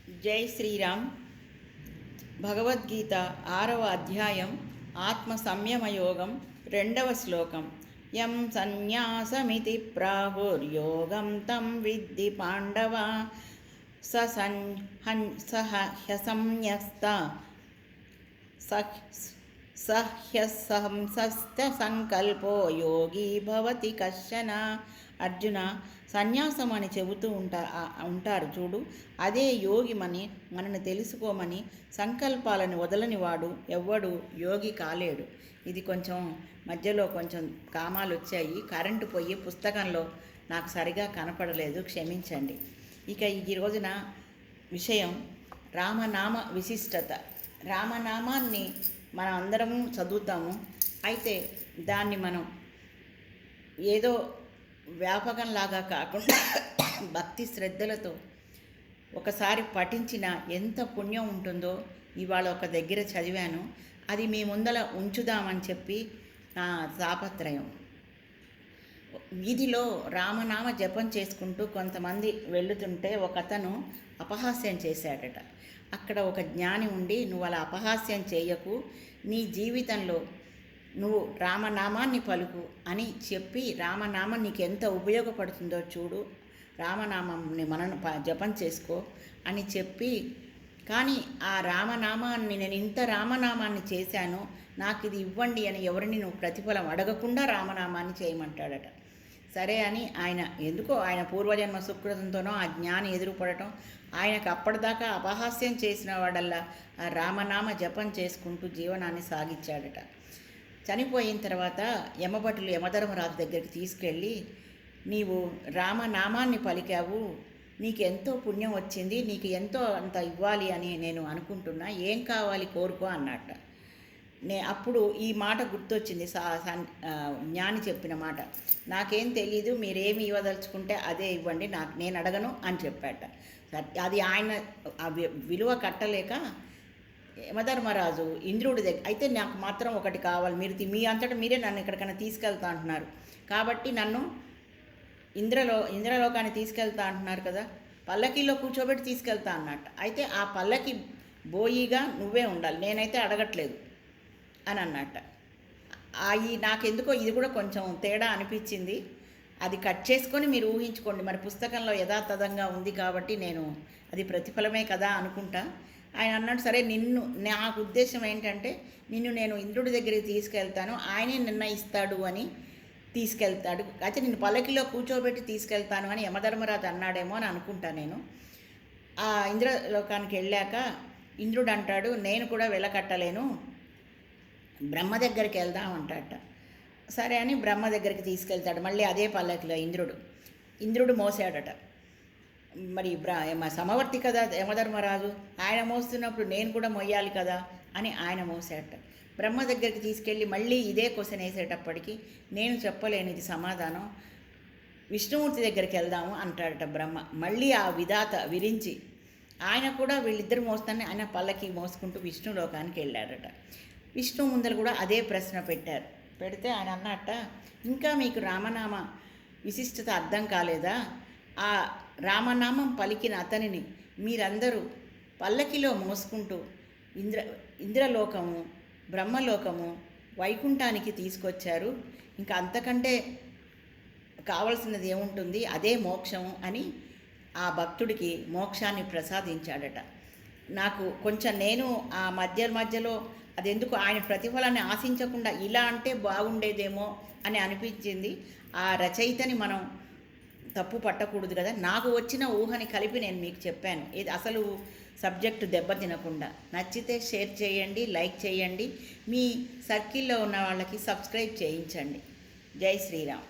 జై శ్రీరామ్. భగవద్గీత 6వ అధ్యాయం ఆత్మ సంయమయోగం 2వ శ్లోకం. యం సన్యాసమితి ప్రాహుర్యోగం తం విద్ధి పాండవ హ్యసంన్యస్త సహ్యసంసస్త సంకల్పో యోగి భవతి కశ్చన. అర్జున, సన్యాసం అని చెబుతూ ఉంటారు చూడు, అదే యోగిమని మనని తెలుసుకోమని సంకల్పాలను వదలని వాడు ఎవ్వడు యోగి కాలేడు. ఇది కొంచెం మధ్యలో కొంచెం కామాలు వచ్చాయి, కరెంటు పోయి పుస్తకంలో నాకు సరిగా కనపడలేదు, క్షమించండి. ఇక ఈ రోజున విషయం రామనామ విశిష్టత. రామనామాన్ని మనం అందరము చదువుతాము, అయితే దాన్ని మనం ఏదో వ్యాపకంలాగా కాకుండా భక్తి శ్రద్ధలతో ఒకసారి పఠించిన ఎంత పుణ్యం ఉంటుందో ఇవాళ ఒక దగ్గర చదివాను. అది మీ ముందల ఉంచుదామని చెప్పి నా తాపత్రయం. వీధిలో రామనామ జపం చేసుకుంటూ కొంతమంది వెళుతుంటే ఒకతను అపహాస్యం చేశాడట. అక్కడ ఒక జ్ఞాని ఉండి, నువ్వు అలా అపహాస్యం చేయకు, నీ జీవితంలో నువ్వు రామనామాన్ని పలుకు అని చెప్పి, రామనామం నీకు ఎంత ఉపయోగపడుతుందో చూడు, రామనామాన్ని జపం చేసుకో అని చెప్పి, కానీ ఆ రామనామాన్ని నేను ఇంత రామనామాన్ని చేశాను, నాకు ఇది ఇవ్వండి అని ఎవరిని నువ్వు ప్రతిఫలం అడగకుండా రామనామాన్ని చేయమంటాడట. సరే అని ఆయన ఎందుకో ఆయన పూర్వజన్మ సుకృతంతోనో ఆ జ్ఞాని ఎదురుపడటం, ఆయనకు అప్పటిదాకా అపహాస్యం చేసిన వాడల్లా ఆ రామనామ జపం చేసుకుంటూ జీవనాన్ని సాగించాడట. చనిపోయిన తర్వాత యమభటులు యమధర్మరాజు దగ్గరికి తీసుకెళ్ళి, నీవు రామనామాన్ని పలికావు, నీకు ఎంతో పుణ్యం వచ్చింది, నీకు ఎంతో అంత ఇవ్వాలి అని నేను అనుకుంటున్నా, ఏం కావాలి కోరుకో అన్నట్ట. అప్పుడు ఈ మాట గుర్తొచ్చింది, జ్ఞాని చెప్పిన మాట, నాకేం తెలీదు, మీరేమి ఇవ్వదలుచుకుంటే అదే ఇవ్వండి, నేను అడగను అని చెప్పాట. అది ఆయన విలువ కట్టలేక యమధర్మరాజు ఇంద్రుడి దగ్గర, అయితే నాకు మాత్రం ఒకటి కావాలి, మీరు మీ అంతటా మీరే నన్ను ఎక్కడికైనా తీసుకెళ్తా అంటున్నారు కాబట్టి నన్ను ఇంద్రలోకాన్ని తీసుకెళ్తా అంటున్నారు కదా, పల్లకీలో కూర్చోబెట్టి తీసుకెళ్తా అన్నట్టు. అయితే ఆ పల్లకి బోయిగా నువ్వే ఉండాలి, నేనైతే అడగట్లేదు అని అన్నట్ట. నాకెందుకో ఇది కూడా కొంచెం తేడా అనిపించింది. అది కట్ చేసుకొని మీరు ఊహించుకోండి, మరి పుస్తకంలో యథాతథంగా ఉంది కాబట్టి నేను అది ప్రతిఫలమే కదా అనుకుంటా. ఆయన అన్నాడు, సరే నాకు ఉద్దేశం ఏంటంటే నేను ఇంద్రుడి దగ్గరికి తీసుకెళ్తాను, ఆయనే నిర్ణయిస్తాడు అని తీసుకెళ్తాడు, అయితే నిన్ను పల్లకిలో కూర్చోబెట్టి తీసుకెళ్తాను అని యమధర్మరాజు అన్నాడేమో అని అనుకుంటా నేను. ఆ ఇంద్రలోకానికి వెళ్ళాక ఇంద్రుడు అంటాడు, నేను కూడా వెలకట్టలేను, బ్రహ్మ దగ్గరికి వెళ్దాం అంటాడట. సరే అని బ్రహ్మ దగ్గరికి తీసుకెళ్తాడు, మళ్ళీ అదే పల్లకిలో ఇంద్రుడు మోసాడట. మరి సమవర్తి కదా యమధర్మరాజు, ఆయన మోస్తున్నప్పుడు నేను కూడా మొయ్యాలి కదా అని ఆయన మోసాడట. బ్రహ్మ దగ్గరికి తీసుకెళ్ళి మళ్ళీ ఇదే క్వశ్చన్ వేసేటప్పటికి, నేను చెప్పలేను ఇది సమాధానం, విష్ణుమూర్తి దగ్గరికి వెళ్దాము అంటాడట బ్రహ్మ. మళ్ళీ ఆ విధాత విరించి ఆయన కూడా వీళ్ళిద్దరు మోస్తానే ఆయన పల్లకి మోసుకుంటూ విష్ణులోకానికి వెళ్ళాడట. విష్ణు ముందర కూడా అదే ప్రశ్న పెడితే ఆయన అన్నట్ట, ఇంకా మీకు రామనామ విశిష్టత అర్థం కాలేదా? ఆ రామనామం పలికిన అతనిని మీరందరూ పల్లకిలో మోసుకుంటూ ఇంద్రలోకము, బ్రహ్మలోకము, వైకుంఠానికి తీసుకొచ్చారు, ఇంకా అంతకంటే కావలసినది ఏముంటుంది, అదే మోక్షము అని ఆ భక్తుడికి మోక్షాన్ని ప్రసాదించాడట. నాకు కొంచెం నేను ఆ మధ్యలో అదెందుకు ఆయన ప్రతిఫలాన్ని ఆశించకుండా ఇలా అంటే బాగుండేదేమో అని అనిపించింది. ఆ రచయితని మనం తప్పు పట్టకూడదు కదా, నాకు వచ్చిన ఊహని కలిపి నేను మీకు చెప్పాను. ఇది అసలు సబ్జెక్టు దెబ్బతినకుండా. నచ్చితే షేర్ చేయండి, లైక్ చేయండి, మీ సర్కిల్లో ఉన్న వాళ్ళకి సబ్స్క్రైబ్ చేయించండి. జై శ్రీరామ్.